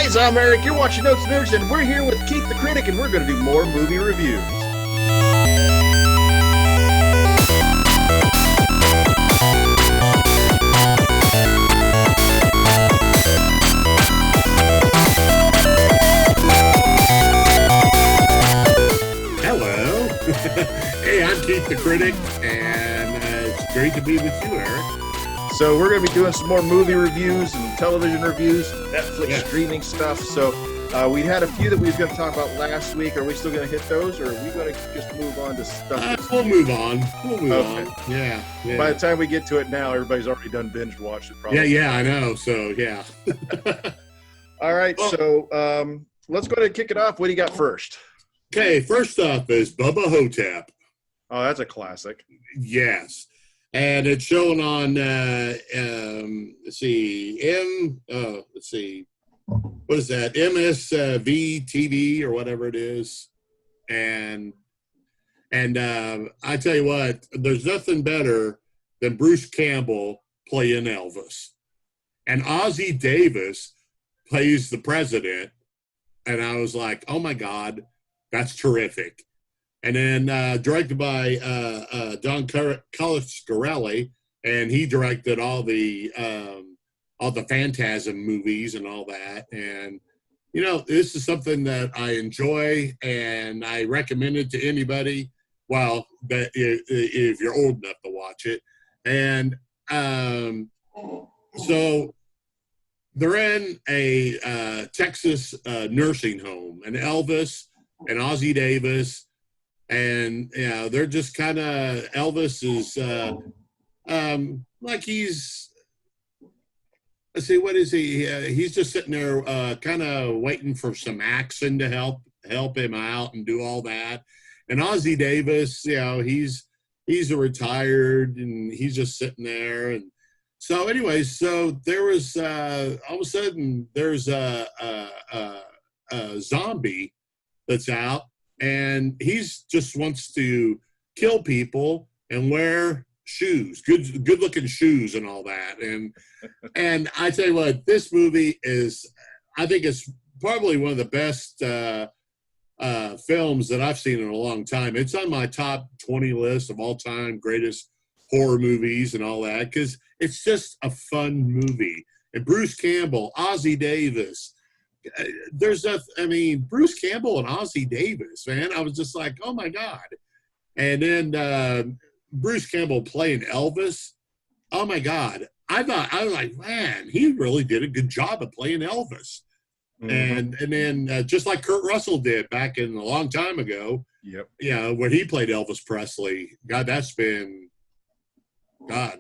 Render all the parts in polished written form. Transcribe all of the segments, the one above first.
guys, I'm Eric. You're watching Notes Nerds, and we're here with Keith the Critic, and we're going to do more movie reviews. Hello. Hey, I'm Keith the Critic, and it's great to be with you, Eric. So we're going to be doing some more movie reviews and television reviews, Netflix streaming stuff. So we had a few that we were going to talk about last week. Are we still going to hit those, or are we going to just move on to stuff? We'll move on. On. Yeah. By the time we get to it now, everybody's already done binge watched it. Probably. Yeah, I know. So, yeah. All right, so let's go ahead and kick it off. What do you got first? Okay, first up is Bubba Hotel. Oh, that's a classic. Yes. And it's shown on, what is that? MSV TV or whatever it is. And I tell you what, there's nothing better than Bruce Campbell playing Elvis. And Ozzie Davis plays the president. And I was like, oh my God, that's terrific. And then directed by Don Coscarelli, and he directed all the Phantasm movies and all that. And you know, this is something that I enjoy, and I recommend it to anybody. Well, that if you're old enough to watch it. And so they're in a Texas nursing home, and Elvis and Ozzie Davis. And you know, they're just kind of, Elvis is like he's, let's see, what is he? He's just sitting there kind of waiting for some action to help him out and do all that. And Ozzie Davis, you know, he's a retired, and he's just sitting there. And so anyways, so there was all of a sudden there's a zombie that's out. And he's just wants to kill people and wear shoes, good looking shoes and all that. And I tell you what, this movie is, I think it's probably one of the best films that I've seen in a long time. It's on my top 20 list of all time greatest horror movies and all that, because it's just a fun movie. And Bruce Campbell, Ozzie Davis, Bruce Campbell and Ozzie Davis, man, I was just like, oh my God. And then Bruce Campbell playing Elvis, oh my God. I was like, man, he really did a good job of playing Elvis. Mm-hmm. And then just like Kurt Russell did back in a long time ago, yep, you know, when he played Elvis Presley, God, that's been, God,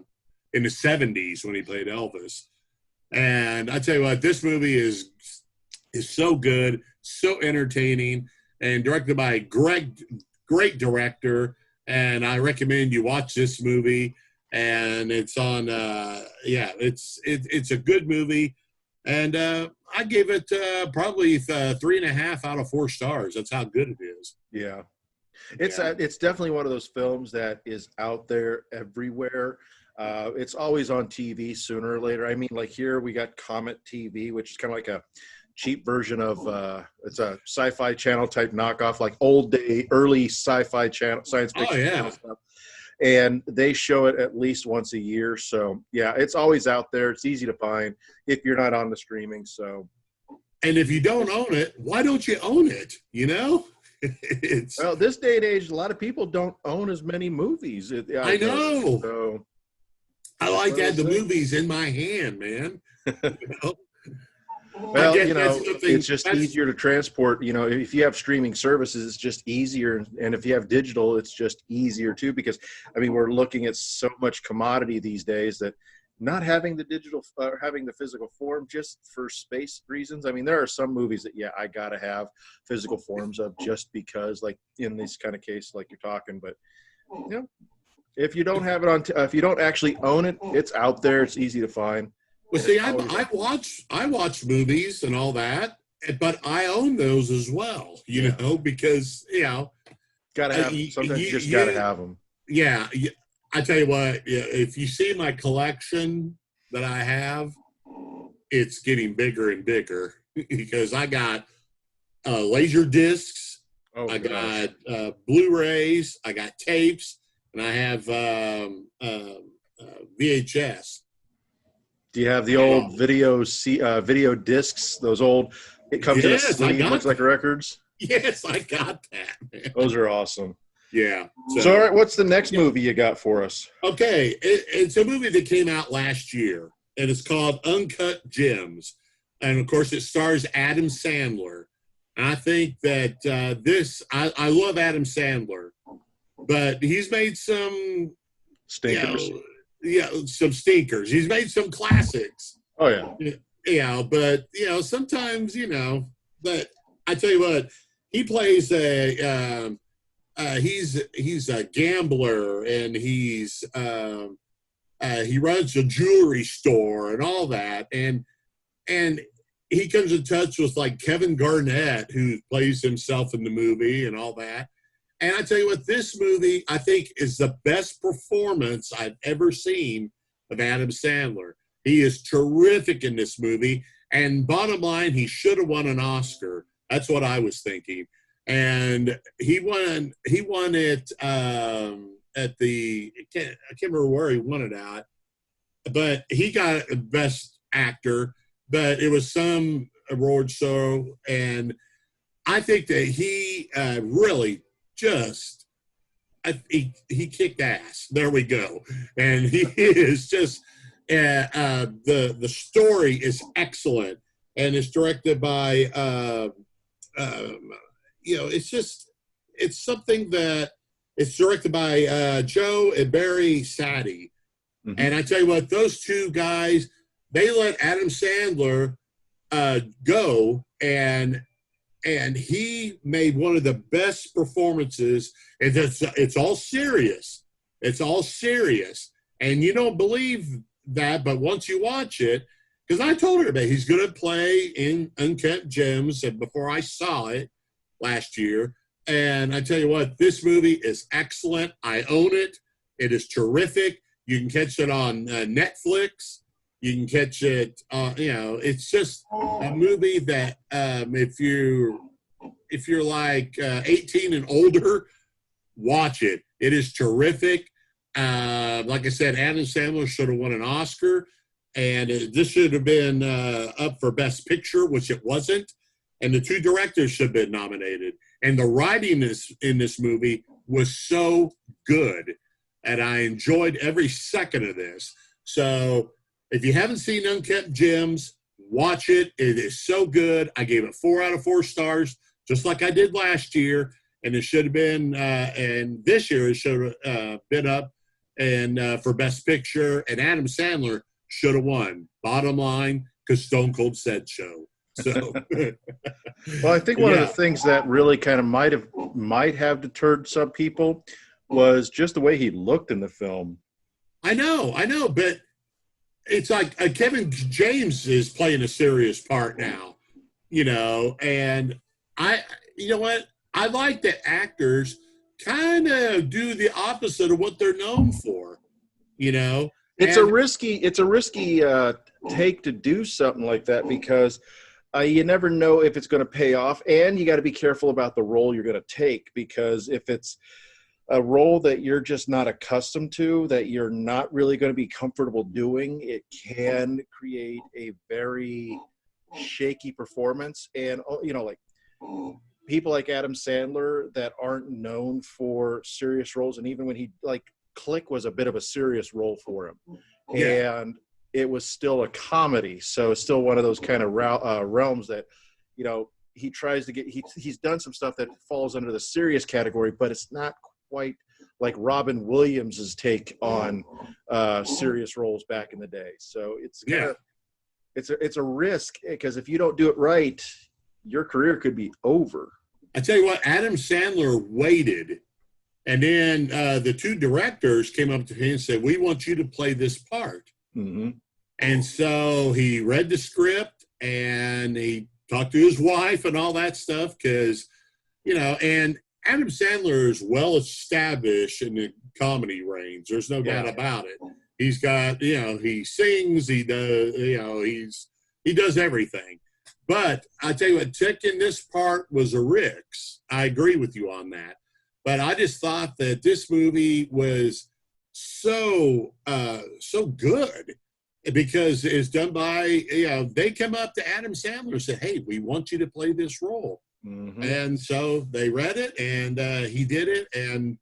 in the 70s when he played Elvis. And I tell you what, this movie is so good, so entertaining, and directed by a great director. And I recommend you watch this movie. And it's on, it's a good movie. And I gave it probably 3.5 out of 4 stars. That's how good it is. Yeah. It's definitely one of those films that is out there everywhere. It's always on TV sooner or later. I mean, like here we got Comet TV, which is kind of like a cheap version of it's a sci-fi channel type knockoff, like early sci-fi channel, science fiction channel stuff. And they show it at least once a year. So yeah, it's always out there. It's easy to find if you're not on the streaming. So, and if you don't own it, why don't you own it? You know, well, this day and age, a lot of people don't own as many movies. I know. So I like to have the movies in my hand, man. You know? Well, you know, it's just easier to transport. You know, if you have streaming services, it's just easier. And if you have digital, it's just easier too, because, I mean, we're looking at so much commodity these days that not having the digital, having the physical form just for space reasons. I mean, there are some movies that, I got to have physical forms of just because, like in this kind of case, like you're talking. But, you know, if you don't have it if you don't actually own it, it's out there. It's easy to find. Well, see, I watch movies and all that, but I own those as well, you know, because, you know. Gotta have them. Sometimes you just gotta have them. Yeah. I tell you what, if you see my collection that I have, it's getting bigger and bigger. because I got laser discs, I got Blu-rays, I got tapes, and I have VHS. Do you have the old video discs? Those old, it comes in a sleeve, looks like records. Yes, I got that, man. Those are awesome. Yeah. So all right, what's the next movie you got for us? Okay, it's a movie that came out last year, and it's called Uncut Gems. And, of course, it stars Adam Sandler. And I think that I love Adam Sandler, but he's made some stinkers. Some stinkers. He's made some classics. Oh, yeah. Yeah, but, sometimes, but I tell you what, he plays he's a gambler, and he runs a jewelry store and all that. And he comes in touch with like Kevin Garnett, who plays himself in the movie and all that. And I tell you what, this movie, I think, is the best performance I've ever seen of Adam Sandler. He is terrific in this movie. And bottom line, he should have won an Oscar. That's what I was thinking. And he won it at the, I can't remember where he won it at, but he got Best Actor, but it was some award show. And I think that he really just, he kicked ass. There we go. And he is just, the story is excellent, and it's directed by, it's something that it's directed by Joe and Barry Sadie. Mm-hmm. And I tell you what, those two guys, they let Adam Sandler go, and he made one of the best performances. And it's all serious. It's all serious. And you don't believe that, but once you watch it, because I told her that he's going to play in Uncut Gems, and before I saw it last year. And I tell you what, this movie is excellent. I own it. It is terrific. You can catch it on Netflix. You can catch it, it's just a movie that if you're like 18 and older, watch it. It is terrific. Like I said, Adam Sandler should have won an Oscar, and this should have been up for Best Picture, which it wasn't. And the two directors should have been nominated. And the writing in this movie was so good, and I enjoyed every second of this. So if you haven't seen Uncut Gems, watch it. It is so good. I gave it 4 out of 4 stars, just like I did last year. And it should have been, and this year it should have been up and for Best Picture. And Adam Sandler should have won. Bottom line, because Stone Cold said so. So, well, I think one of the things that really kind of might have deterred some people was just the way he looked in the film. I know, but it's like Kevin James is playing a serious part now, and you know what? I like that actors kind of do the opposite of what they're known for, It's a risky take to do something like that, because you never know if it's going to pay off, and you got to be careful about the role you're going to take, because if it's a role that you're just not accustomed to, that you're not really going to be comfortable doing, it can create a very shaky performance. And, like people like Adam Sandler that aren't known for serious roles, and even when he, like, Click was a bit of a serious role for him. Yeah. And it was still a comedy. So it's still one of those kind of realms that, he tries to get, he's done some stuff that falls under the serious category, but it's not quite like Robin Williams' take on serious roles back in the day. So it's it's a risk, because if you don't do it right, your career could be over. I tell you what, Adam Sandler waited, and then the two directors came up to him and said, "We want you to play this part." Mm-hmm. And so he read the script, and he talked to his wife and all that stuff, because, and Adam Sandler is well established in the comedy range. There's no doubt about it. He's got, he sings, he does, he does everything. But I tell you what, taking this part was a risk. I agree with you on that. But I just thought that this movie was so good because it's done by, they come up to Adam Sandler and said, hey, we want you to play this role. Mm-hmm. And so they read it, and he did it. And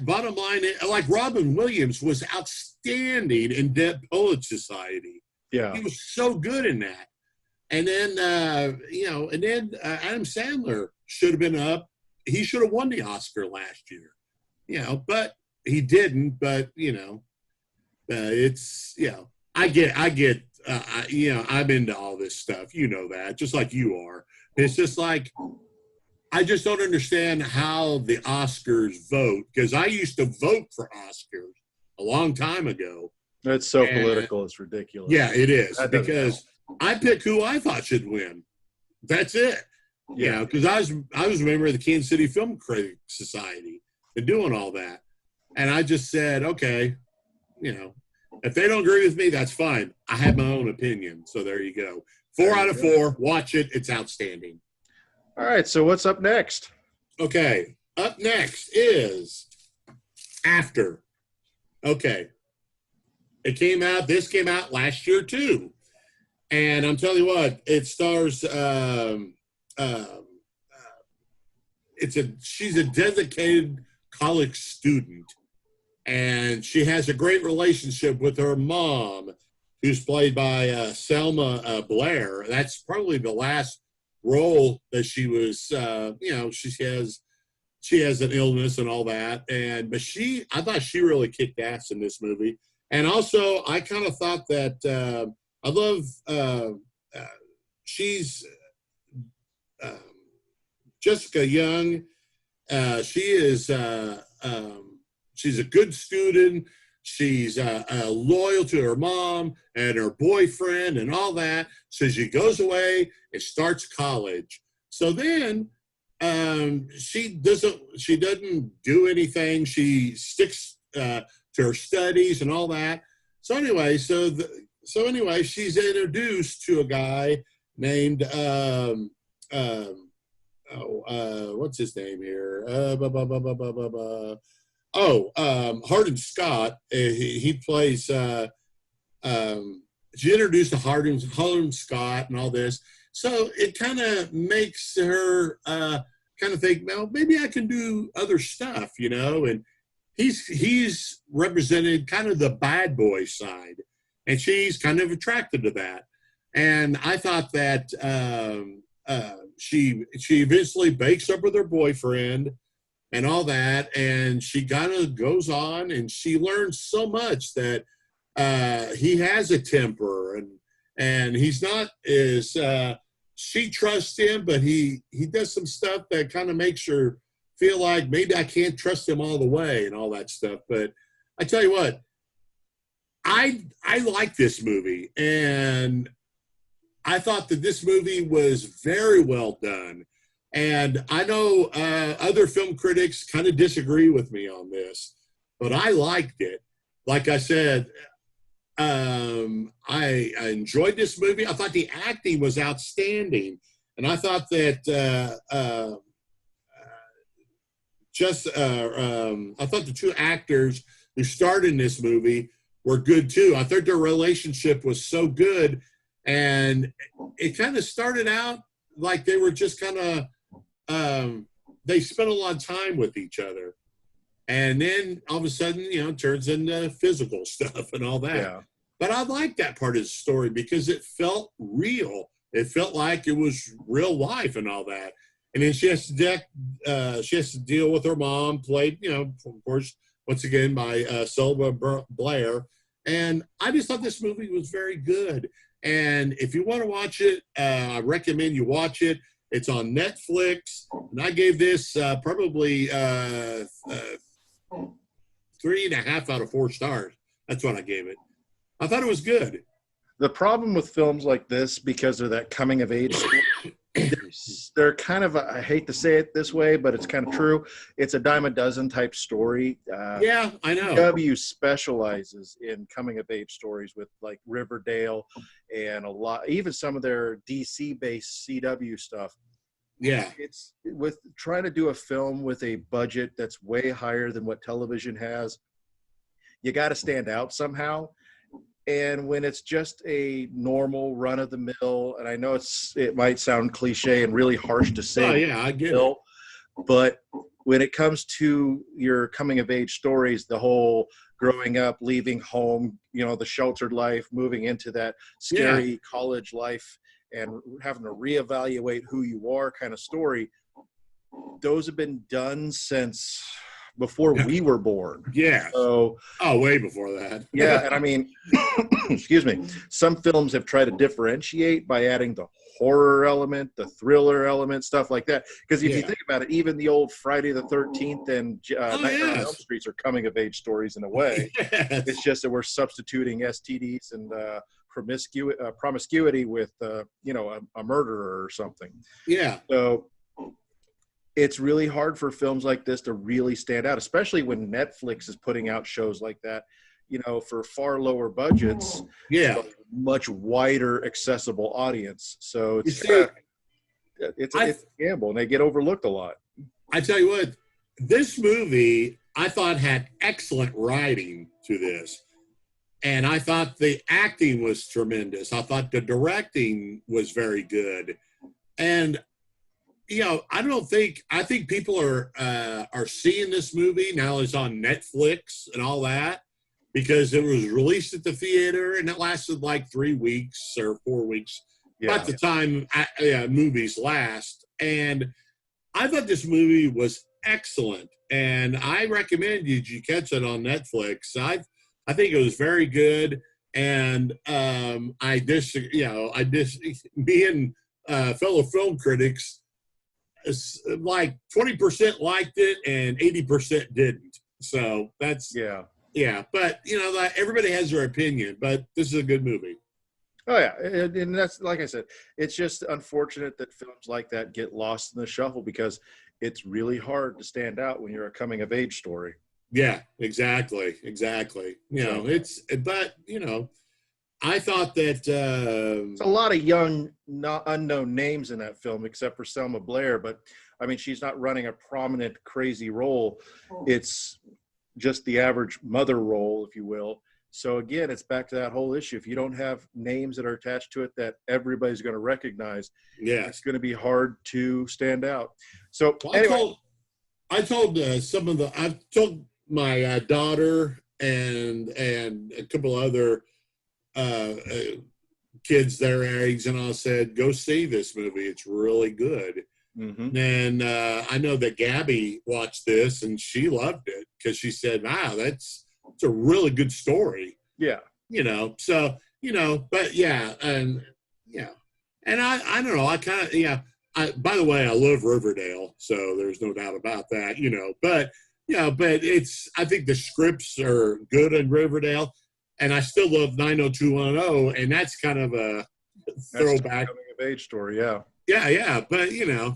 bottom line, like Robin Williams was outstanding in Dead Poets Society. Yeah. He was so good in that. And then, Adam Sandler should have been up. He should have won the Oscar last year, but he didn't. But, I get, I'm into all this stuff. You know that, just like you are. It's just like, I just don't understand how the Oscars vote, because I used to vote for Oscars a long time ago. It's so political. It's ridiculous. Yeah, it is, because I pick who I thought should win. That's it. Yeah, because I was a member of the Kansas City Film Critic Society and doing all that. And I just said, okay, if they don't agree with me, that's fine. I have my own opinion. So there you go. 4 out of 4. Watch it. It's outstanding. All right. So what's up next? Okay. Up next is After. Okay. This came out last year too. And I'm telling you what, it stars, she's a dedicated college student, and she has a great relationship with her mom, who's played by Selma Blair. That's probably the last role that she was, she has an illness and all that. But I thought she really kicked ass in this movie. And also, I kind of thought that, I love, she's Jessica Young. She is, she's a good student. She's loyal to her mom and her boyfriend and all that. So she goes away and starts college. So then she doesn't do anything. She sticks to her studies and all that. So anyway, she's introduced to a guy named what's his name here? Hardin Scott. He plays. She introduced to Hardin Scott and all this. So it kind of makes her kind of think, well, maybe I can do other stuff, And he's represented kind of the bad boy side, and she's kind of attracted to that. And I thought that she eventually breaks up with her boyfriend and all that, and she kind of goes on, and she learns so much that he has a temper, and he's not as she trusts him, but he does some stuff that kind of makes her feel like maybe I can't trust him all the way and all that stuff. But I tell you what, I like this movie, and I thought that this movie was very well done. And I know other film critics kind of disagree with me on this, but I liked it. Like I said, I enjoyed this movie. I thought the acting was outstanding. And I thought that I thought the two actors who starred in this movie were good too. I thought their relationship was so good. And it kind of started out like they were just kind of, they spent a lot of time with each other. And then all of a sudden, it turns into physical stuff and all that. Yeah. But I like that part of the story because it felt real. It felt like it was real life and all that. And then she has to deal with her mom, played, of course, once again by Selma Blair. And I just thought this movie was very good. And if you want to watch it, I recommend you watch it. It's on Netflix. And I gave this probably 3.5 out of 4 stars. That's what I gave it. I thought it was good. The problem with films like this, because of that coming of age, they're kind of, I hate to say it this way, but it's kind of true. It's a dime a dozen type story. Yeah, I know. CW specializes in coming of age stories with like Riverdale and a lot, even some of their DC based CW stuff. Yeah. It's with trying to do a film with a budget that's way higher than what television has. You got to stand out somehow. And when it's just a normal run of the mill, and I know it might sound cliche and really harsh to say, oh yeah, I get it. But when it comes to your coming of age stories, the whole growing up, leaving home, the sheltered life, moving into that scary college life and having to reevaluate who you are kind of story, those have been done since before we were born. Yeah. So, way before that. Yeah. And I mean, excuse me, some films have tried to differentiate by adding the horror element, the thriller element, stuff like that. Because if you think about it, even the old Friday the 13th and Nightmare on Elm Street are coming of age stories in a way. Yes. It's just that we're substituting STDs and promiscuity with, a murderer or something. Yeah. So it's really hard for films like this to really stand out, especially when Netflix is putting out shows like that, for far lower budgets, yeah, much wider accessible audience. So it's a gamble, and they get overlooked a lot. I tell you what, this movie I thought had excellent writing to this, and I thought the acting was tremendous. I thought the directing was very good, and I think people are seeing this movie now. It's on Netflix and all that because it was released at the theater and it lasted like 3 weeks or 4 weeks, about the time movies last. And I thought this movie was excellent, and I recommended you catch it on Netflix. I think it was very good, and me and fellow film critics, like 20% liked it and 80% didn't. So that's but everybody has their opinion, but this is a good movie. Oh yeah, and that's, like I said, it's just unfortunate that films like that get lost in the shuffle because it's really hard to stand out when you're a coming of age story. Yeah, exactly. I thought that it's a lot of young, unknown names in that film, except for Selma Blair. But I mean, she's not running a prominent, crazy role. It's just the average mother role, if you will. So again, it's back to that whole issue. If you don't have names that are attached to it that everybody's going to recognize, it's going to be hard to stand out. So anyway, I told my daughter and a couple other kids their age, and I said, go see this movie, it's really good. And I know that Gabby watched this and she loved it because she said, wow, it's a really good story. But and I don't know, I kind of by the way, I love Riverdale, so there's no doubt about that, but I think the scripts are good in Riverdale. And I still love 90210, and that's kind of a throwback. Coming of age story, yeah. Yeah, but it's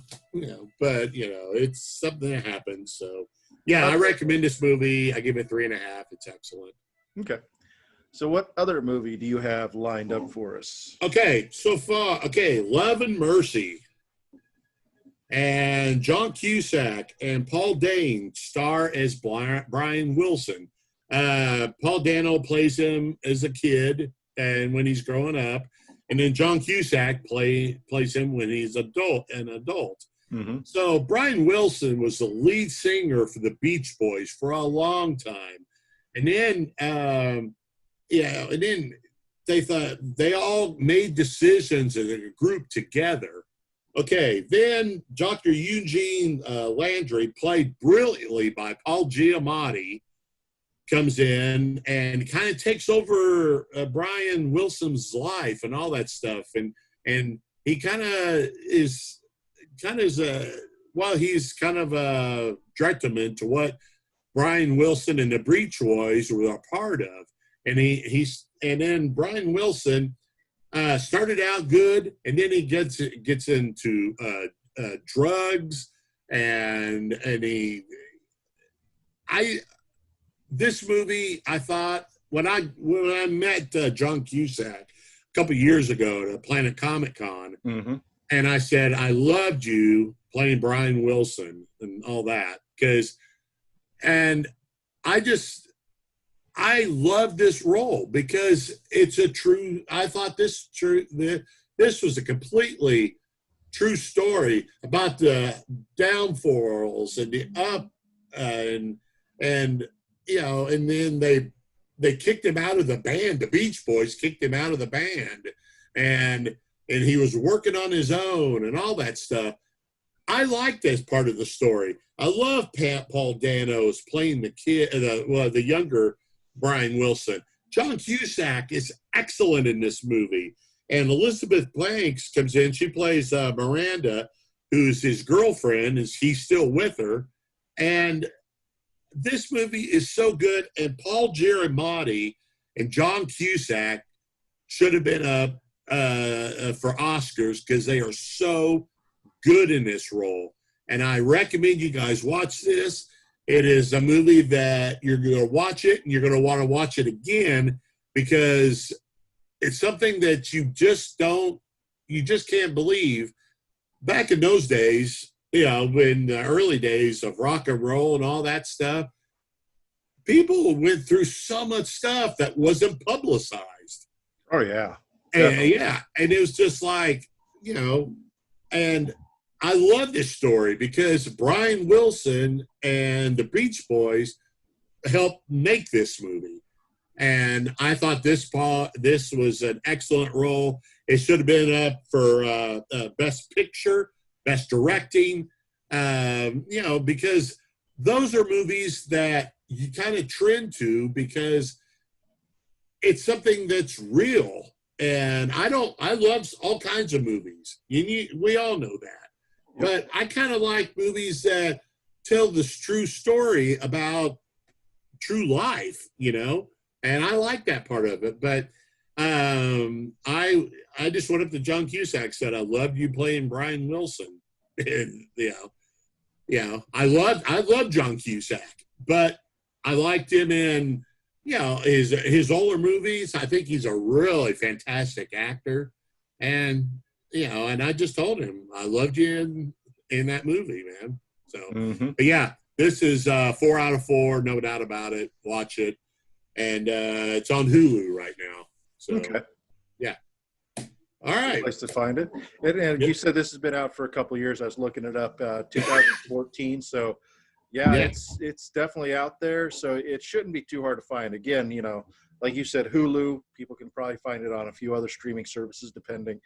something that happens. So I recommend this movie. I give it 3.5. It's excellent. Okay. So what other movie do you have lined up for us? Okay, so far, Love and Mercy. And John Cusack and Paul Dano star as Brian Wilson. Paul Dano plays him as a kid and when he's growing up, and then John Cusack plays him when he's an adult. So Brian Wilson was the lead singer for the Beach Boys for a long time, and then they thought they all made decisions as a group together. Okay, then Dr. Eugene Landry, played brilliantly by Paul Giamatti, comes in and kind of takes over Brian Wilson's life and all that stuff, and he kind of is he's kind of a detriment to what Brian Wilson and the Beach Boys were a part of, and then Brian Wilson started out good, and then he gets into drugs, and this movie, I thought when I met John Cusack a couple years ago at Planet Comic Con, Mm-hmm. and I said I loved you playing Brian Wilson and all that and I love this role because it's a true. I thought this was a completely true story about the downfalls and the up and and then they kicked him out of the band. The Beach Boys kicked him out of the band, and he was working on his own and all that stuff. I like this part of the story. I love Paul Dano's playing the kid, the younger Brian Wilson. John Cusack is excellent in this movie. And Elizabeth Banks comes in. She plays Miranda, who's his girlfriend. He's still with her. And this movie is so good. And Paul Giamatti and John Cusack should have been up for Oscars because they are so good in this role. And I recommend you guys watch this. It is a movie that you're going to watch it and you're going to want to watch it again because it's something that you just can't believe. Back in those days, in the early days of rock and roll and all that stuff, people went through so much stuff that wasn't publicized. Oh, yeah. And it was just like, and I love this story because Brian Wilson and the Beach Boys helped make this movie. And I thought this was an excellent role. It should have been up for Best Picture, Best Directing, because those are movies that you kind of trend to because it's something that's real. And I love all kinds of movies. We all know that. But I kind of like movies that tell this true story about true life, and I like that part of it. But I just went up to John Cusack, said, I loved you playing Brian Wilson. And, I love John Cusack, but I liked him in, his older movies. I think he's a really fantastic actor. And, and I just told him, I loved you in that movie, man. So, But yeah, this is 4 out of 4, no doubt about it. Watch it. And it's on Hulu right now. So, okay. Yeah. All right. Place to find it. And you said this has been out for a couple of years. I was looking it up, 2014. So, yeah, it's definitely out there. So it shouldn't be too hard to find. Again, like you said, Hulu, people can probably find it on a few other streaming services, depending.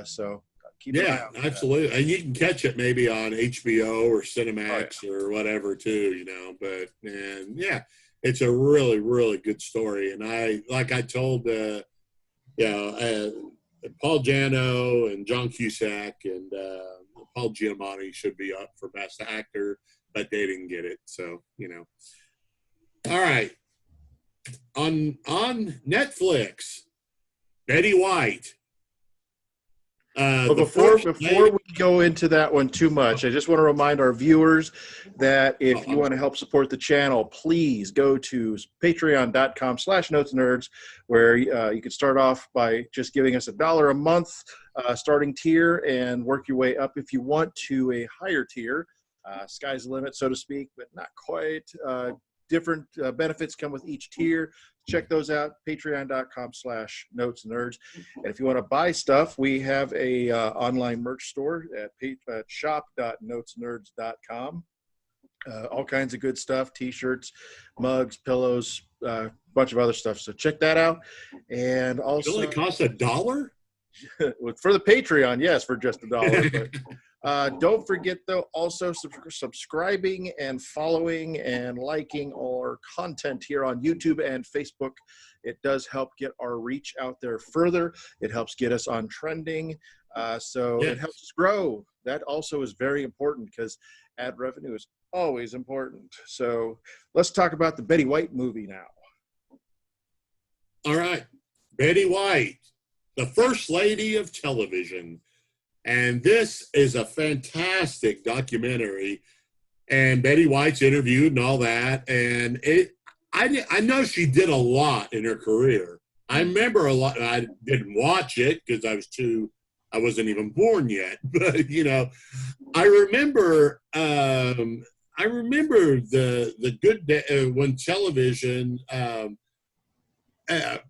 So keep an eye out. Absolutely. And you can catch it maybe on HBO or Cinemax or whatever too, but it's a really, really good story. And I told, Paul Jano and John Cusack and Paul Giamatti should be up for Best Actor, but they didn't get it. So, all right. On Netflix, Betty White. Before we go into that one too much, I just want to remind our viewers that if you want to help support the channel, please go to patreon.com/notesnerds, where you can start off by just giving us $1 a month starting tier and work your way up if you want to a higher tier. Sky's the limit, so to speak, but not quite. Different benefits come with each tier. Check those out, patreon.com/notesnerds. And if you want to buy stuff, we have a online merch store at shop.notesnerds.com. All kinds of good stuff, t-shirts, mugs, pillows, a bunch of other stuff. So check that out. And also, it only costs $1? For the Patreon, yes, for just $1. But don't forget, though, also subscribing and following and liking our content here on YouTube and Facebook. It does help get our reach out there further. It helps get us on trending. It helps us grow. That also is very important because ad revenue is always important. So let's talk about the Betty White movie now. All right. Betty White. the First Lady of Television. And this is a fantastic documentary. And Betty White's interviewed and all that. And I know she did a lot in her career. I remember a lot. I didn't watch it because I wasn't even born yet. But, you know, I remember the good when television,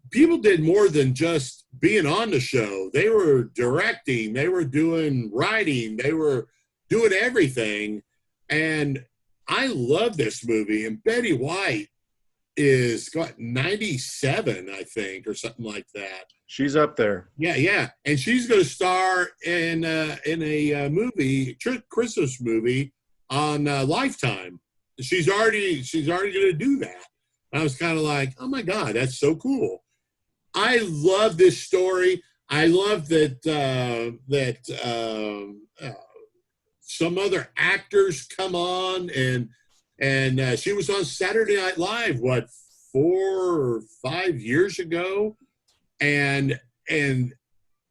people did more than just being on the show. They were directing, they were doing writing, they were doing everything. And I love this movie. And Betty White is got 97, I think, or something like that. She's up there. Yeah. And she's going to star in a movie, Christmas movie on Lifetime. She's already going to do that. I was kind of like, oh my God, that's so cool. I love this story. I love that some other actors come on, and she was on Saturday Night Live, 4 or 5 years ago, and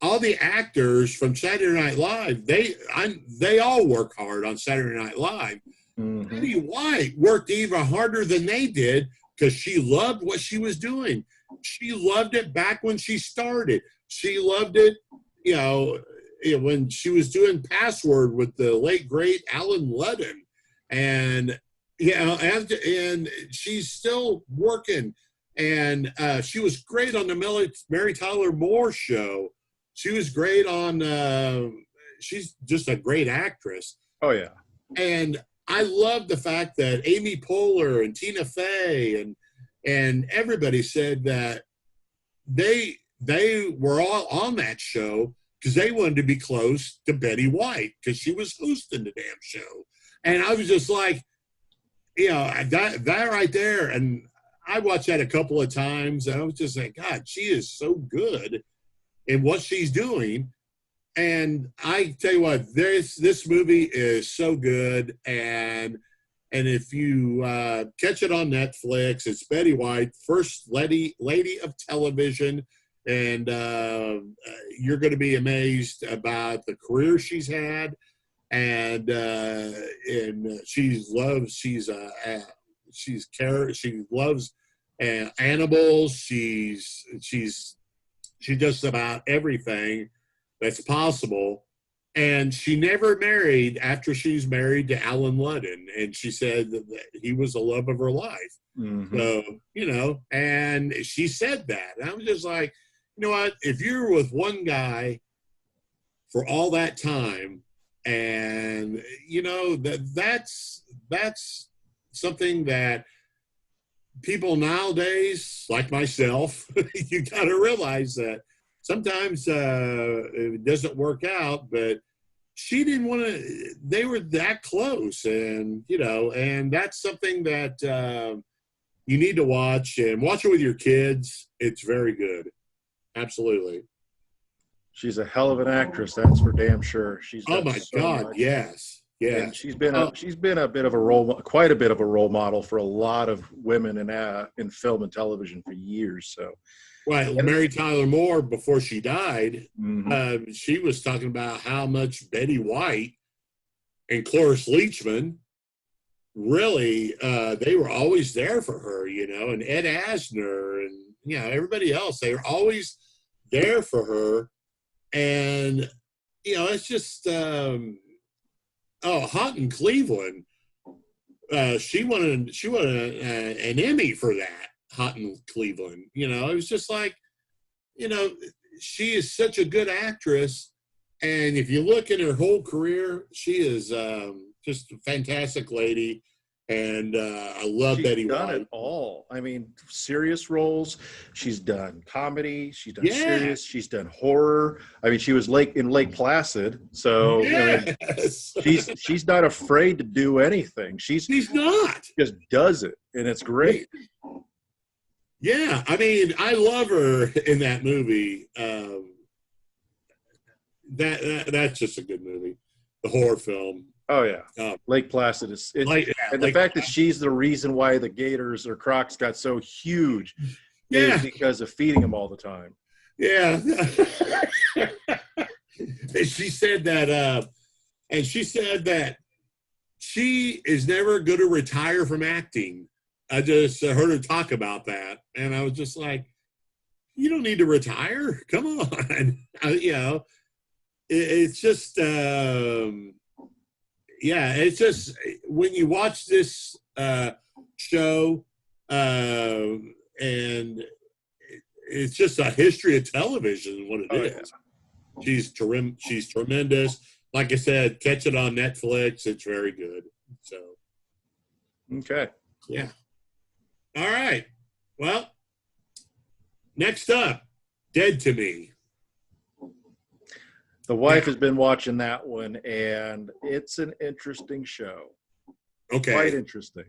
all the actors from Saturday Night Live, they all work hard on Saturday Night Live. Mm-hmm. Betty White worked even harder than they did because she loved what she was doing. She loved it back when she started. She loved it, when she was doing Password with the late great Alan Ludden, and she's still working. And she was great on the Mary Tyler Moore show. She was great on. She's just a great actress. Oh yeah. And I love the fact that Amy Poehler and Tina Fey and everybody said that they were all on that show because they wanted to be close to Betty White because she was hosting the damn show. And I was just like, that right there. And I watched that a couple of times, and I was just like, God, she is so good in what she's doing. And I tell you what, this movie is so good, and if you catch it on Netflix, it's Betty White, First Lady of Television, and you're going to be amazed about the career she's had, and she loves animals. She does about everything that's possible. And she never married after she's married to Alan Ludden. And she said that he was the love of her life. Mm-hmm. So, and she said that. And I was just like, you know what? If you're with one guy for all that time, and, that's something that people nowadays, like myself, you got to realize that sometimes it doesn't work out, but she didn't want to, they were that close. And, and that's something that you need to watch, and watch it with your kids. It's very good. Absolutely. She's a hell of an actress. That's for damn sure. Oh my God. Much. Yes. Yeah. And she's been a bit of quite a bit of a role model for a lot of women in film and television for years. So. Right. Mary Tyler Moore, before she died, mm-hmm. She was talking about how much Betty White and Cloris Leachman really, they were always there for her, and Ed Asner and, everybody else. They were always there for her. And, it's just, Hot in Cleveland, she won an Emmy for that. Hot in Cleveland, it was just like, she is such a good actress, and if you look at her whole career, she is just a fantastic lady, and I love Betty White. She's done it all. I mean, serious roles. She's done comedy. She's done serious. She's done horror. I mean, she was in Lake Placid, so yes. I mean, she's not afraid to do anything. She's not. Just does it, and it's great. Yeah, I mean, I love her in that movie. That's just a good movie, the horror film. Oh yeah, Lake Placid is, and the fact that she's the reason why the Gators or Crocs got so huge is because of feeding them all the time. Yeah. And she said that, she is never going to retire from acting. I just heard her talk about that, and I was just like, you don't need to retire. Come on. It's just, it's just when you watch this show, and it's just a history of television, what it is. Yeah. She's tremendous. Like I said, catch it on Netflix. It's very good. So, okay. Yeah. All right. Well, next up, Dead to Me. The wife has been watching that one, and it's an interesting show. Okay. Quite interesting.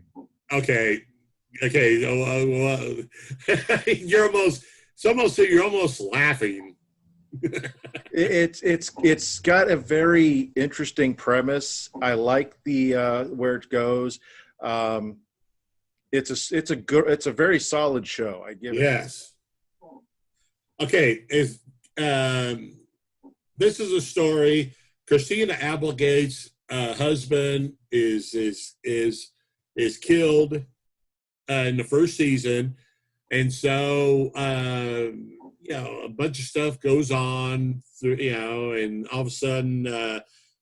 Okay. You're almost laughing. It's got a very interesting premise. I like the where it goes. It's a very solid show. I give it. Yes. Okay. This is a story. Christina Applegate's husband is killed in the first season, and so a bunch of stuff goes on through, and all of a sudden,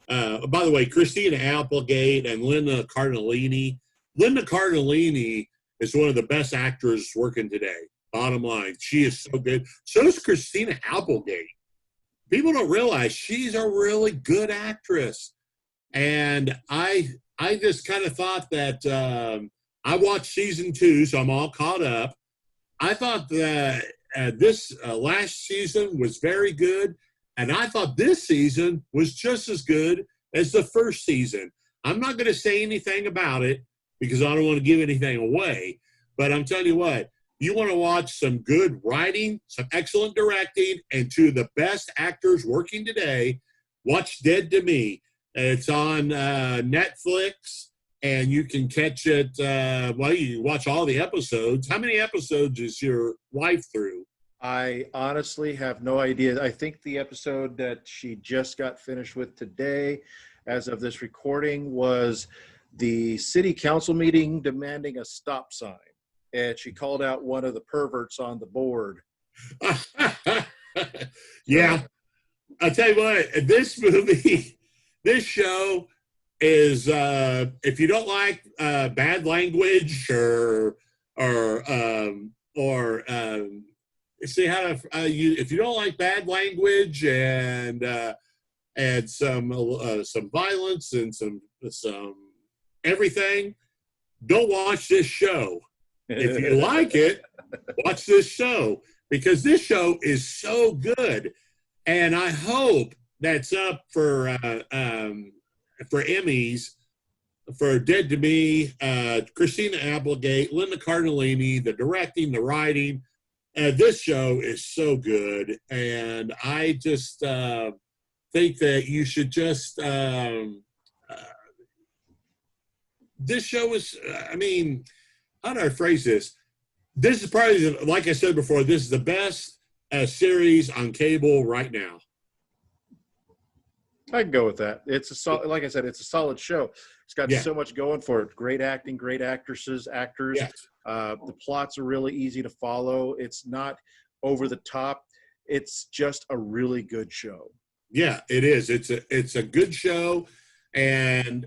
by the way, Christina Applegate and Linda Cardellini. Linda Cardellini is one of the best actors working today. Bottom line, she is so good. So is Christina Applegate. People don't realize she's a really good actress. And I just kind of thought that I watched season 2, so I'm all caught up. I thought that this last season was very good, and I thought this season was just as good as the first season. I'm not going to say anything about it because I don't want to give anything away, but I'm telling you what, you want to watch some good writing, some excellent directing, and two of the best actors working today, watch Dead to Me. It's on Netflix, and you can catch it. You watch all the episodes. How many episodes is your wife through? I honestly have no idea. I think the episode that she just got finished with today, as of this recording, was the city council meeting demanding a stop sign. And she called out one of the perverts on the board. Yeah. I'll tell you what, this movie, this show is, if you don't like bad language or if you don't like bad language and some violence and some everything, don't watch this show. If you like it, watch this show, because this show is so good, and I hope that's up for Emmys for Dead to Me. Christina Applegate, Linda Cardellini, the directing, the writing. This show is so good, and I just think that you should just. This show is. How do I phrase this? This is probably, like I said before, this is the best series on cable right now. I can go with that. It's a solid, like I said, it's a solid show. It's got so much going for it. Great acting, great actors. Yes. The plots are really easy to follow. It's not over the top. It's just a really good show. Yeah, it is. It's a good show. And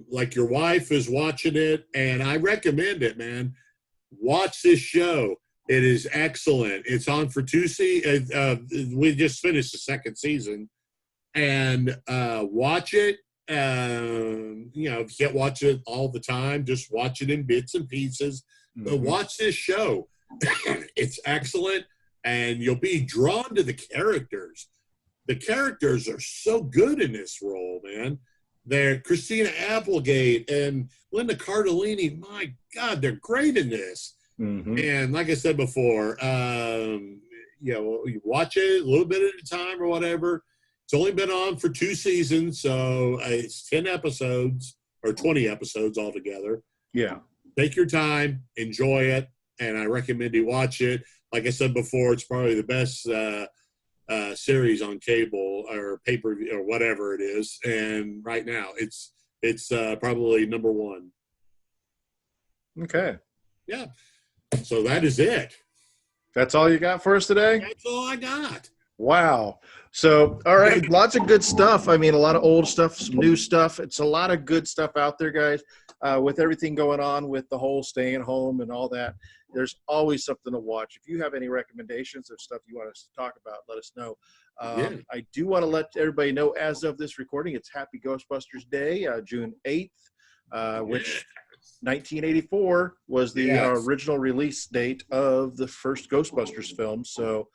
like your wife is watching it, and I recommend it, man. Watch this show. It is excellent. It's on for 2 seasons. We just finished the 2nd season, and watch it. If you can't watch it all the time, just watch it in bits and pieces. Mm-hmm. But watch this show. It's excellent, and you'll be drawn to the characters. The characters are so good in this role, man. They're Christina Applegate and Linda Cardellini. My God, they're great in this. Mm-hmm. And like I said before, you watch it a little bit at a time or whatever. It's only been on for 2 seasons, so it's 10 episodes or 20 episodes altogether. Yeah. Take your time, enjoy it, and I recommend you watch it. like I said before, it's probably the best series on cable or pay-per-view or whatever it is. And right now, it's probably number one. Okay. Yeah. So that is it. That's all you got for us today? That's all I got. Wow. So, all right, lots of good stuff. I mean, a lot of old stuff, some new stuff. It's a lot of good stuff out there, guys. With everything going on with the whole staying home and all that, there's always something to watch. If you have any recommendations of stuff you want us to talk about, let us know. I do want to let everybody know, as of this recording, it's Happy Ghostbusters Day, June 8th, which 1984 was the original release date of the first Ghostbusters film. So,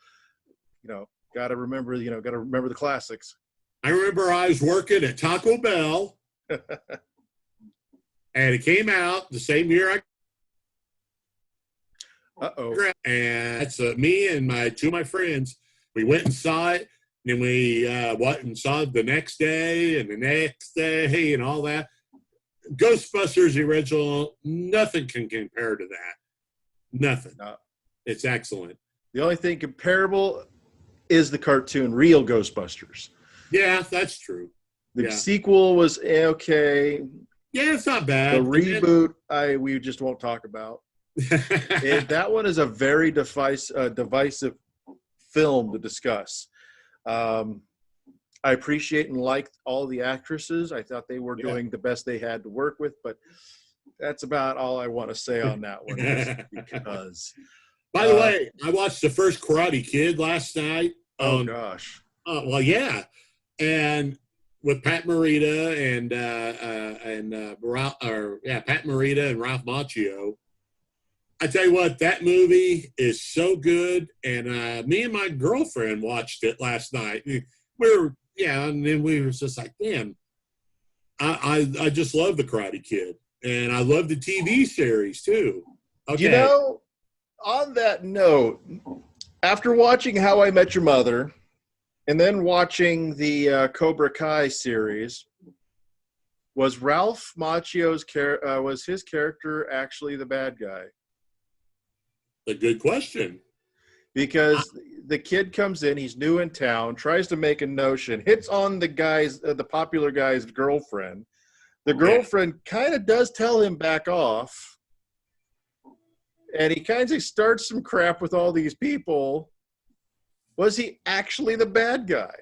got to remember the classics. I remember I was working at Taco Bell, and it came out the same year and it's me and two of my friends. We went and saw it, and then we went and saw it the next day and the next day and all that. Ghostbusters original, nothing can compare to that. Nothing. No. It's excellent. The only thing comparable is the cartoon Real Ghostbusters. Yeah, that's true. The sequel was okay. Yeah, it's not bad. The reboot, we just won't talk about. That one is a very divisive film to discuss. I appreciate and liked all the actresses. I thought they were doing the best they had to work with, but that's about all I want to say on that one. Because, by the way, I watched the first Karate Kid last night. Oh gosh. Well, yeah, and with Pat Morita and Pat Morita and Ralph Macchio. I tell you what, that movie is so good. And me and my girlfriend watched it last night. And then we were just like, damn, I just love the Karate Kid, and I love the TV series too. Okay. On that note, after watching How I Met Your Mother, and then watching the Cobra Kai series, was Ralph Macchio's was his character actually the bad guy? A good question. Because the kid comes in, he's new in town, tries to make a notion, hits on the popular guy's girlfriend. The girlfriend kind of does tell him back off, and he kind of starts some crap with all these people. Was he actually the bad guy?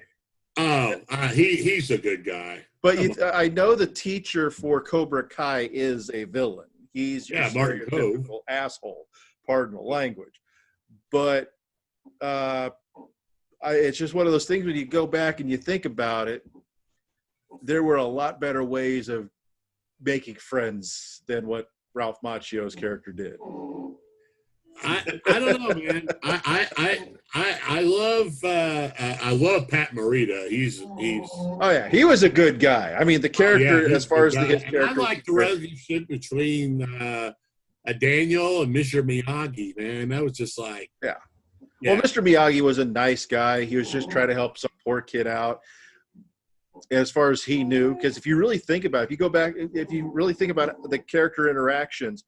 Oh, he's a good guy. But I know the teacher for Cobra Kai is a villain. He's your stereotypical asshole. Pardon the language. But it's just one of those things when you go back and you think about it, there were a lot better ways of making friends than what Ralph Macchio's character did. I don't know, man. I love Pat Morita. He's oh yeah, he was a good guy. I mean, the character as far as his character. I like the relationship between Daniel and Mr. Miyagi, man. That was just like Well, Mr. Miyagi was a nice guy. He was just trying to help some poor kid out as far as he knew. Because if you really think about it, if you really think about the character interactions,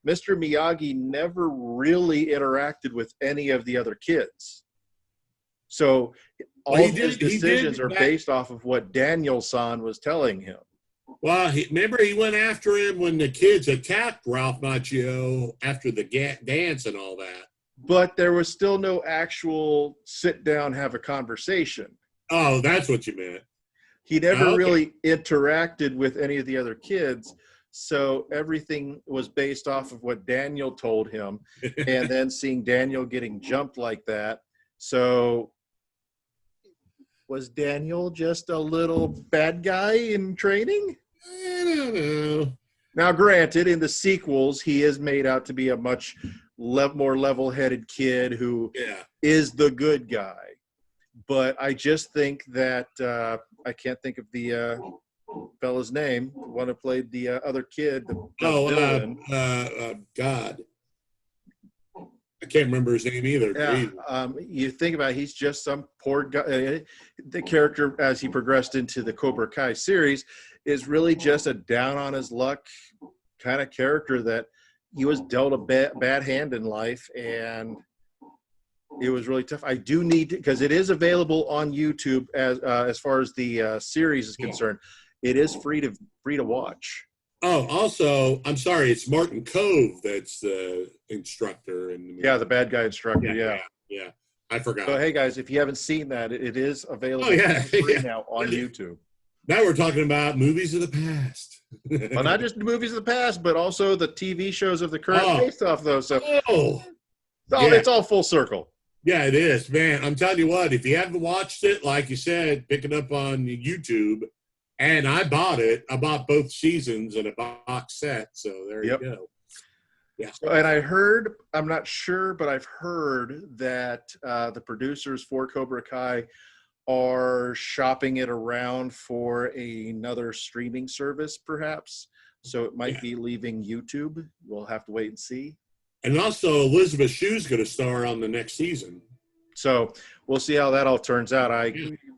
Mr. Miyagi never really interacted with any of the other kids. So all his decisions are based off of what Daniel-san was telling him. Well, remember he went after him when the kids attacked Ralph Macchio after the dance and all that. But there was still no actual sit down, have a conversation. Oh, that's what you meant. He never really interacted with any of the other kids. So everything was based off of what Daniel told him, and then seeing Daniel getting jumped like that. So was Daniel just a little bad guy in training? I don't know. Now, granted, in the sequels, he is made out to be a much more level-headed kid who is the good guy. But I just think that I can't think of the fella's name, the one who played the other kid. God. I can't remember his name either. Yeah, you think about it, he's just some poor guy. The character, as he progressed into the Cobra Kai series, is really just a down on his luck kind of character that he was dealt a bad hand in life, and It was really tough. I do need to, because it is available on YouTube as far as the series is concerned. It is free to watch. Oh, also, I'm sorry, it's Martin Cove that's the instructor in the movie. Yeah, the bad guy instructor. Yeah. I forgot. So hey guys, if you haven't seen that, it is available free now on YouTube. Now we're talking about movies of the past. Well, not just the movies of the past, but also the TV shows of the current based off those. So it's all full circle. Yeah, it is, man. I'm telling you what, if you haven't watched it, like you said, pick it up on YouTube. And I bought it. I bought both seasons in a box set. So there you go. Yeah. And I heard, I'm not sure, but I've heard that the producers for Cobra Kai are shopping it around for another streaming service, perhaps. So it might be leaving YouTube. We'll have to wait and see. And also, Elizabeth Shue's going to star on the next season. So we'll see how that all turns out.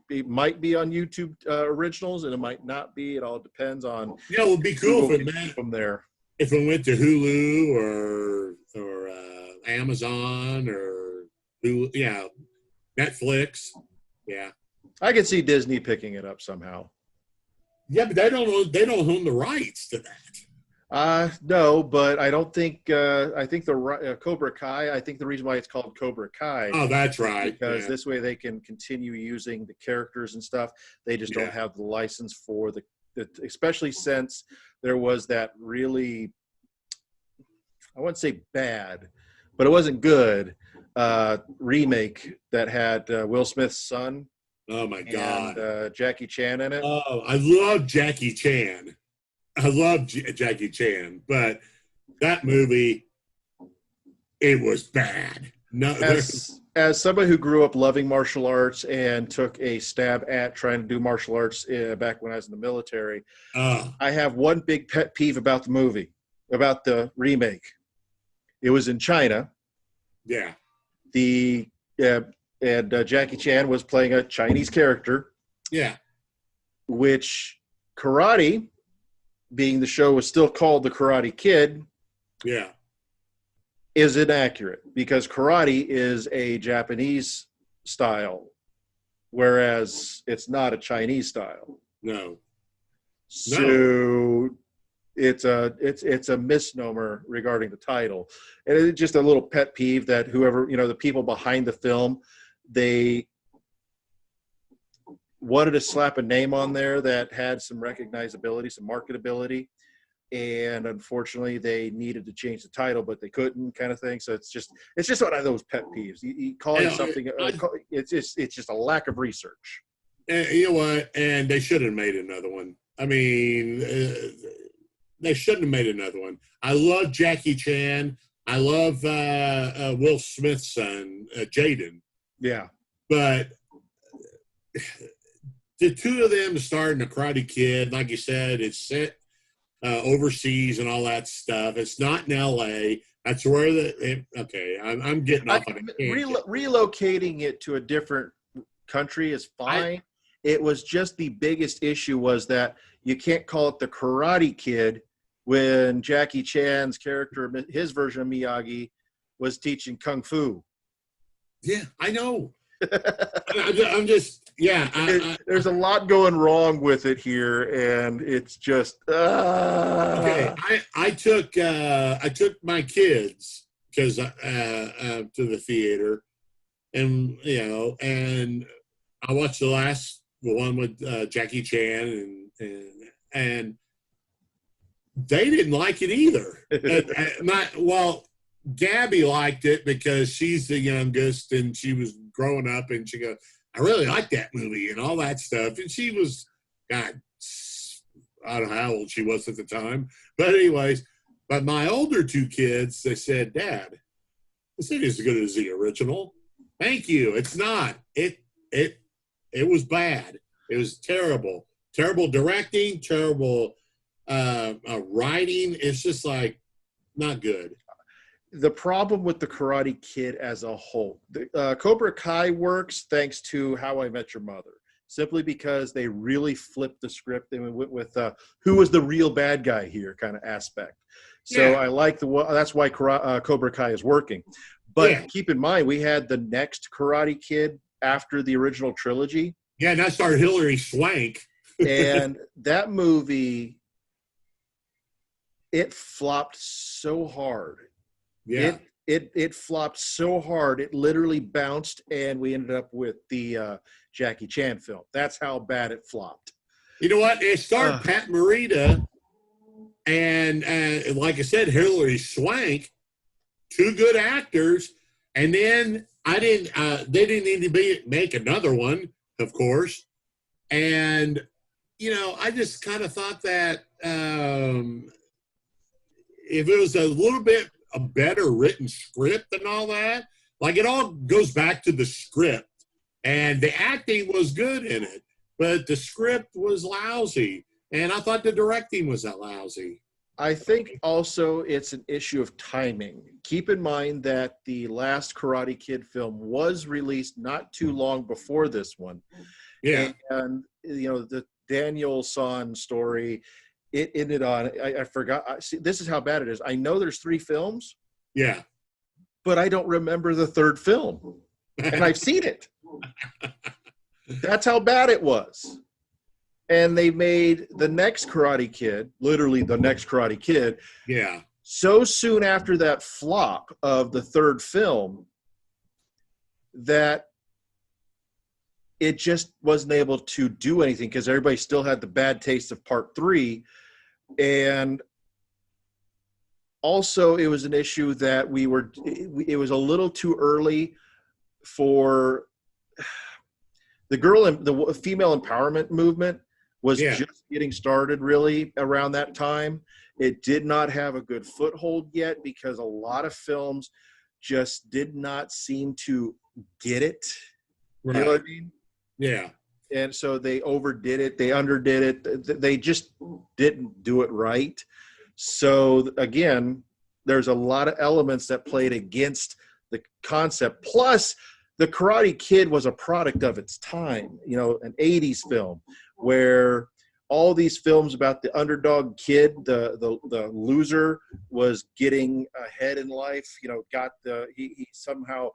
It might be on YouTube originals, and it might not be. It all depends on. Yeah, it would be cool if it went from there. If it went to Hulu or Amazon or Netflix. Yeah, I could see Disney picking it up somehow. Yeah, but they don't own the rights to that. No, but I don't think. I think the Cobra Kai. I think the reason why it's called Cobra Kai. Oh, that's right. Because this way they can continue using the characters and stuff. They just don't have the license for the especially since there was that really, I wouldn't say bad, but it wasn't good remake that had Will Smith's son. Oh my God! And Jackie Chan in it. Oh, I love Jackie Chan. I love Jackie Chan, but that movie, it was bad. No, as somebody who grew up loving martial arts and took a stab at trying to do martial arts back when I was in the military, I have one big pet peeve about the movie, about the remake. It was in China. Yeah. Jackie Chan was playing a Chinese character. Yeah. Which karate, being the show was still called The Karate Kid. Yeah. Is inaccurate because karate is a Japanese style, whereas it's not a Chinese style. No. So it's a misnomer regarding the title. And it's just a little pet peeve that whoever, the people behind the film, they wanted to slap a name on there that had some recognizability, some marketability. And unfortunately, they needed to change the title, but they couldn't, kind of thing. So it's just one of those pet peeves. You call it something. It's just a lack of research. And you know what? And they should have made another one. I mean, they shouldn't have made another one. I love Jackie Chan. I love Will Smith's son, Jaden. Yeah, but the two of them starring the Karate Kid, like you said, it's set overseas and all that stuff. It's not in L.A. That's where I'm getting off on it. Relocating it to a different country is fine. It was just the biggest issue was that you can't call it the Karate Kid when Jackie Chan's character, his version of Miyagi, was teaching Kung Fu. Yeah, I know. I'm just, there's a lot going wrong with it here, and it's just. Okay, I took my kids to the theater, and and I watched the one with Jackie Chan, and they didn't like it either. Gabby liked it because she's the youngest and she was growing up, and she goes, I really like that movie and all that stuff. And she was, God, I don't know how old she was at the time. But anyways, but my older two kids, they said, Dad, this ain't as good as the original. Thank you. It's not. It was bad. It was terrible. Terrible directing, terrible writing. It's just like not good. The problem with the Karate Kid as a whole, Cobra Kai works thanks to How I Met Your Mother, simply because they really flipped the script and went with who was the real bad guy here kind of aspect. So I like that's why Cobra Kai is working. But keep in mind, we had the next Karate Kid after the original trilogy. Yeah, and that starred Hilary Swank. And that movie, it flopped so hard. Yeah. It flopped so hard, it literally bounced, and we ended up with the Jackie Chan film. That's how bad it flopped. You know what? It starred Pat Morita and like I said, Hilary Swank, two good actors. And then they didn't need to make another one, of course. And, you know, I just kind of thought that if it was a little bit a better written script and all that, like it all goes back to the script. And the acting was good in it, but the script was lousy. And I thought the directing was that lousy. I think also it's an issue of timing. Keep in mind that the last Karate Kid film was released not too long before this one. Yeah. And you know, the Daniel San story, it ended on, I forgot. See, this is how bad it is. I know there's 3 films. Yeah. But I don't remember the 3rd film. And I've seen it. That's how bad it was. And they made the next Karate Kid, literally the next Karate Kid. Yeah. So soon after that flop of the 3rd film that it just wasn't able to do anything because everybody still had the bad taste of part 3. And also it was an issue that it was a little too early for the female empowerment movement was just getting started really around that time. It did not have a good foothold yet because a lot of films just did not seem to get it. Right. You know what I mean? Yeah. And so they overdid it. They underdid it. They just didn't do it right. So again, there's a lot of elements that played against the concept. Plus, the Karate Kid was a product of its time, you know, an 80s film where all these films about the underdog kid, the loser was getting ahead in life, you know, he somehow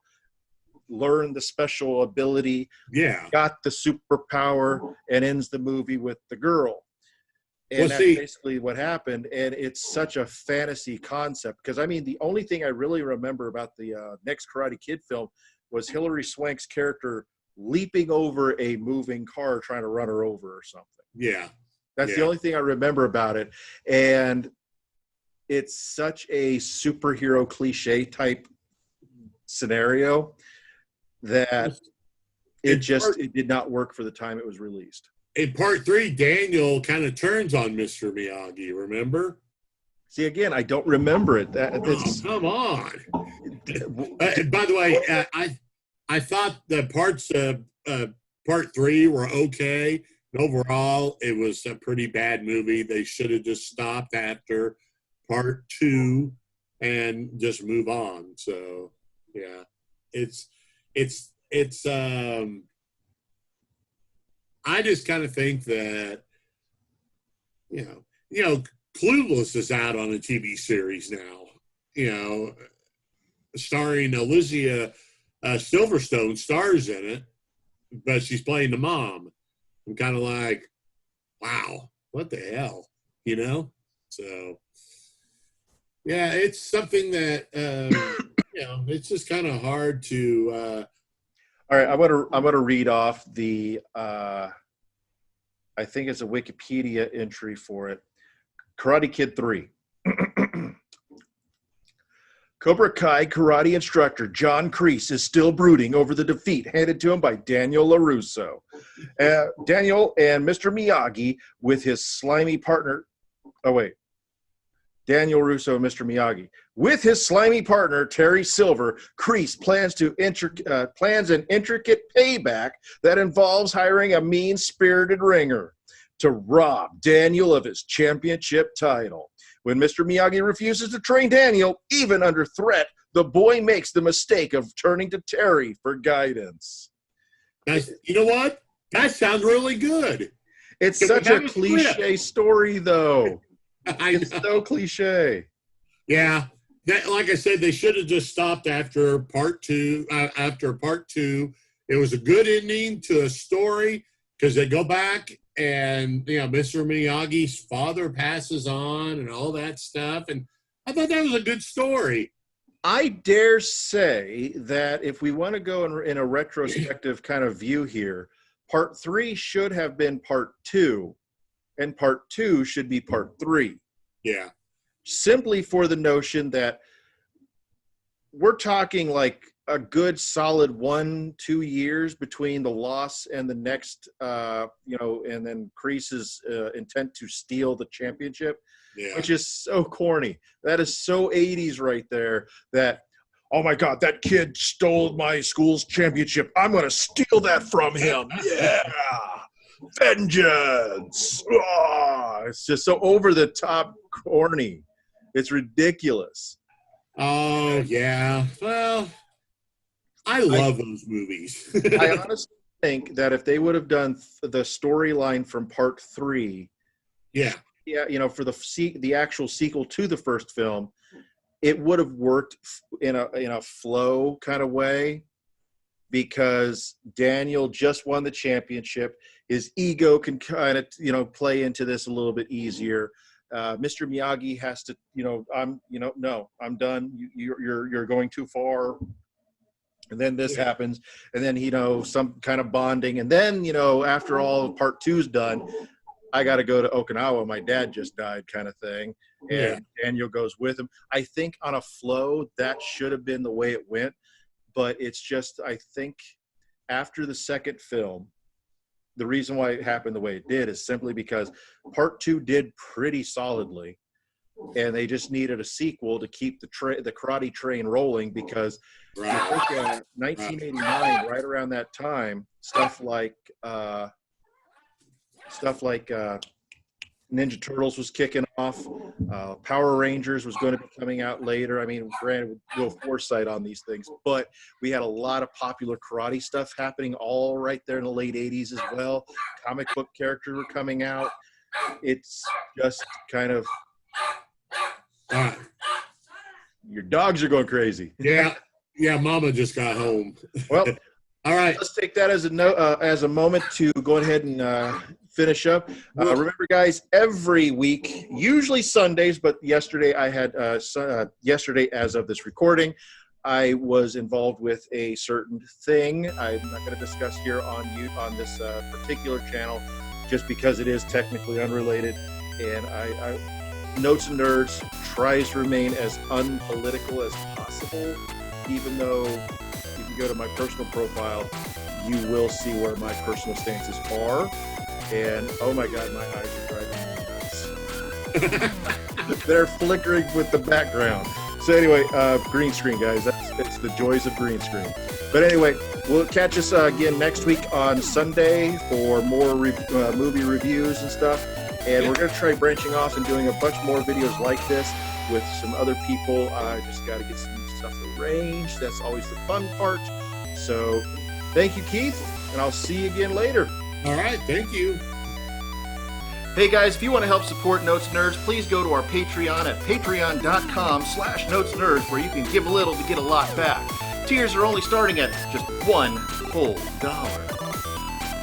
learned the special ability, got the superpower, and ends the movie with the girl. And that's basically what happened. And it's such a fantasy concept because, I mean, the only thing I really remember about the next Karate Kid film was Hilary Swank's character leaping over a moving car trying to run her over or something. Yeah. That's the only thing I remember about it. And it's such a superhero cliche type scenario that it did not work for the time it was released. In part 3, Daniel kind of turns on Mr. Miyagi, remember? See, again, I don't remember it. Come on. By the way, I thought the parts of part 3 were okay. Overall, it was a pretty bad movie. They should have just stopped after part 2 and just move on. So, yeah, it's I just kind of think that, you know, Clueless is out on a TV series now, you know, starring Alicia Silverstone stars in it, but she's playing the mom. I'm kind of like, wow, what the hell, you know? So, yeah, it's something that, you know, it's just kind of hard to. All right, I'm gonna read off the. I think it's a Wikipedia entry for it. Karate Kid 3. Cobra Kai karate instructor John Kreese is still brooding over the defeat handed to him by Daniel LaRusso. Daniel and Mr. Miyagi with his slimy partner. Daniel Russo and Mr. Miyagi. With his slimy partner, Terry Silver, Kreese plans an intricate payback that involves hiring a mean-spirited ringer to rob Daniel of his championship title. When Mr. Miyagi refuses to train Daniel, even under threat, the boy makes the mistake of turning to Terry for guidance. You know what? That sounds really good. It's such a cliche story, though. It's so cliche. Yeah. like I said, they should have just stopped after part two. It was a good ending to a story because they go back and Mr. Miyagi's father passes on and all that stuff, and I thought that was a good story. I dare say that if we want to go in a retrospective kind of view here, part 3 should have been part 2, and part 2 should be part 3. Yeah. Simply for the notion that we're talking like a good solid 1-2 years between the loss and the next, and then Kreese's intent to steal the championship, which is so corny. That is so 80s right there that, oh my God, that kid stole my school's championship. I'm going to steal that from him. Yeah. Vengeance. Oh, it's just so over the top corny. It's ridiculous. Oh, yeah. Well, I love those movies. I honestly think that if they would have done the storyline from part 3, for the actual sequel to the first film, it would have worked in a flow kind of way, because Daniel just won the championship. His ego can kind of play into this a little bit easier. Mr. Miyagi has to, no, I'm done. You're going too far. And then this happens, and then, some kind of bonding. And then, after all part 2's done, I got to go to Okinawa. My dad just died kind of thing. And Daniel goes with him. I think on a flow, that should have been the way it went. But it's just, I think after the second film, the reason why it happened the way it did is simply because part 2 did pretty solidly. And they just needed a sequel to keep the karate train rolling, because I think 1989, right around that time, stuff like Ninja Turtles was kicking off. Power Rangers was going to be coming out later. I mean, granted, no foresight on these things, but we had a lot of popular karate stuff happening all right there in the late 80s as well. Comic book characters were coming out. It's just kind of... Your dogs are going crazy. Yeah, Mama just got home. Well, all right. Let's take that as a moment to go ahead and finish up. Remember, guys, every week, usually Sundays, but yesterday I had yesterday, as of this recording, I was involved with a certain thing. I'm not going to discuss here on this particular channel, just because it is technically unrelated, and I Notes and Nerds tries to remain as unpolitical as possible, even though if you go to my personal profile, you will see where my personal stances are. And oh my God, my eyes are driving me nuts. They're flickering with the background. So anyway, green screen, guys. It's the joys of green screen. But anyway, we'll catch us again next week on Sunday for more movie reviews and stuff. And we're going to try branching off and doing a bunch more videos like this with some other people. I just got to get some stuff arranged. That's always the fun part. So thank you, Keith, and I'll see you again later. All right. Thank you. Hey, guys, if you want to help support Notes Nerds, please go to our Patreon at patreon.com/NotesNerds, where you can give a little to get a lot back. Tiers are only starting at just $1 full.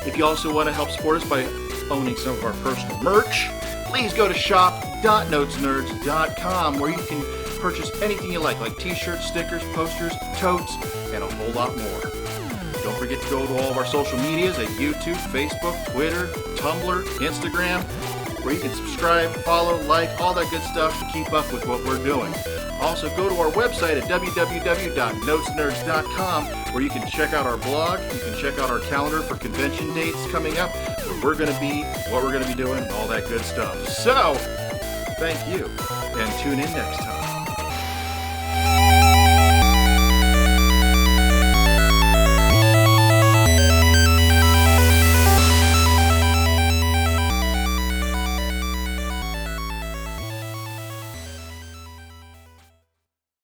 If you also want to help support us by owning some of our personal merch, please go to shop.notesnerds.com, where you can purchase anything you like t-shirts, stickers, posters, totes, and a whole lot more. Don't forget to go to all of our social medias at YouTube, Facebook, Twitter, Tumblr, Instagram, where you can subscribe, follow, like, all that good stuff to keep up with what we're doing. Also, go to our website at www.notesnerds.com, where you can check out our blog, you can check out our calendar for convention dates coming up, where we're going to be, what we're going to be doing, and all that good stuff. So, thank you, and tune in next time.